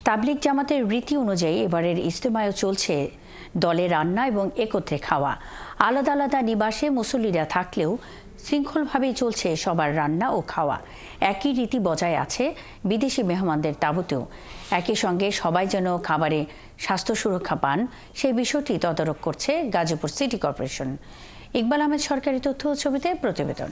তাবলিগ জামাতের রীতি অনুযায়ী এবারের ইজতেমায়ও চলছে দলে রান্না এবং একত্রে খাওয়া। আলাদা আলাদা নিবাসে মুসল্লিরা থাকলেও শৃঙ্খলভাবেই চলছে সবার রান্না ও খাওয়া। একই রীতি বজায় আছে বিদেশি মেহমানদের তাঁবুতেও। একই সঙ্গে সবাই যেন খাবারে স্বাস্থ্য সুরক্ষা পান সেই বিষয়টি তদারক করছে গাজীপুর সিটি কর্পোরেশন। ইকবাল আহমেদ সরকারি তথ্য ও ছবিতে প্রতিবেদন।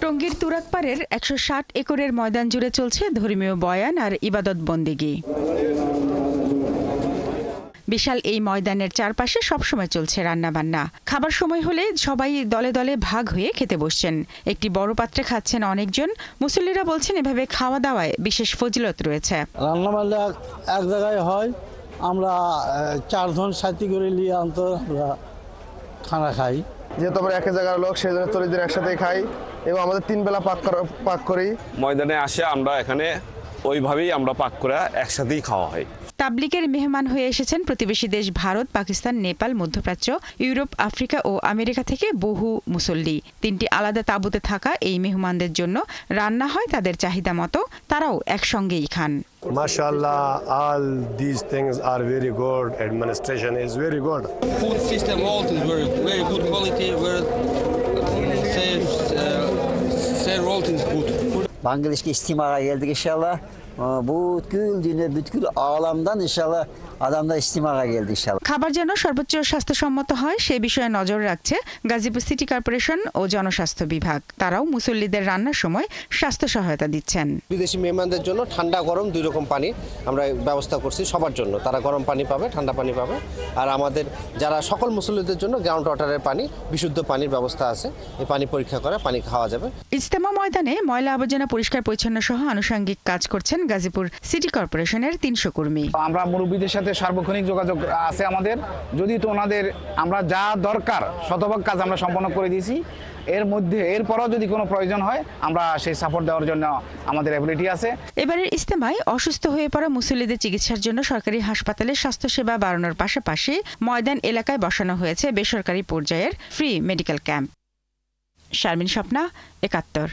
টঙ্গীর তুরাগপাড়ের ১৬০ একরের ময়দান জুড়ে চলছে ধর্মীয় বয়ান আর ইবাদত বন্দেগী। বিশাল এই ময়দানের চারপাশে সবসময় চলছে রান্নাবান্না। খাবার সময় হলে সবাই দলে দলে ভাগ হয়ে খেতে বসছেন। একটি বড় পাত্রে খাচ্ছেন অনেকজন। মুসল্লিরা বলছেন এভাবে খাওয়া দাওয়ায় বিশেষ ফজিলত রয়েছে। রান্নাবান্না এক জায়গায় হয়, আমরা 4 জন সাথী করে নিয়ে আমরা খানা খাই। যেহেতু আমরা এক জায়গার লোক, সেই জন্য 40 দিন একসাথে খাই এবং আমাদের 3 বেলা পাক করি। ময়দানে আসে আমরা এখানে ওইভাবেই আমরা পাক করে একসাথেই খাওয়া হয়। তাবলিগের মেহমান হয়ে এসেছেন প্রতিবেশী দেশ ভারত, পাকিস্তান, নেপাল, মধ্যপ্রাচ্য, ইউরোপ, আফ্রিকা ও আমেরিকা থেকে বহু মুসল্লি। 3টি আলাদা তাঁবুতে থাকা এই মেহমানদের জন্য রান্না হয় তাদের চাহিদা মতো, তারাও একসঙ্গেই খান। Mashallah, all these things are very good. Administration is very good. Food system all is very good quality, very safe all is good. Bangladeş'e istimara geldik inşallah. Bütün dünya, bütün alemden inşallah adamlar istimara geldi inşallah. খাবার যেন সর্বোচ্চ স্বাস্থ্যসম্মত হয় সে বিষয়ে নজর রাখছে Gazipur city corporation ও জনস্বাস্থ্য বিভাগ। তারাও মুসল্লিদের রান্নার সময় স্বাস্থ্য সহায়তা দিচ্ছেন। বিদেশি মেহমানদের জন্য ঠান্ডা গরম 2 রকম পানি আমরা ব্যবস্থা করছি সবার জন্য। তারা গরম পানি পাবে, ঠান্ডা পানি পাবে। আর আমাদের যারা সকল মুসল্লিদের জন্য গ্রাউন্ড ওয়াটারের পানি, বিশুদ্ধ পানির ব্যবস্থা আছে। এই পানি পরীক্ষা করে পানি খাওয়া যাবে। ইজতেমা ময়দানে ময়লা আবর্জনা পরিষ্কার পরিচ্ছন্ন সহ আনুষঙ্গিক কাজ করছেন গাজীপুর সিটি কর্পোরেশনের 300 কর্মী। আমরা মুরব্বীদের সাথে সার্বক্ষণিক যোগাযোগ আছে আমাদের। যদি তো ওনাদের আমরা যা দরকার শতভাগ কাজ আমরা সম্পন্ন করে দিয়েছি। এরপরও যদি কোনো প্রয়োজন হয় আমরা সেই সাপোর্ট দেওয়ার জন্য আমাদের অ্যাবিলিটি আছে। এবারের ইজতেমায় অসুস্থ হয়ে পড়া মুসল্লিদের চিকিৎসার জন্য সরকারি হাসপাতালে স্বাস্থ্যসেবা বাড়ানোর পাশাপাশি ময়দান এলাকায় বসানো হয়েছে বেসরকারি পর্যায়ের free medical camp. Sharmin Swapna, ৭১।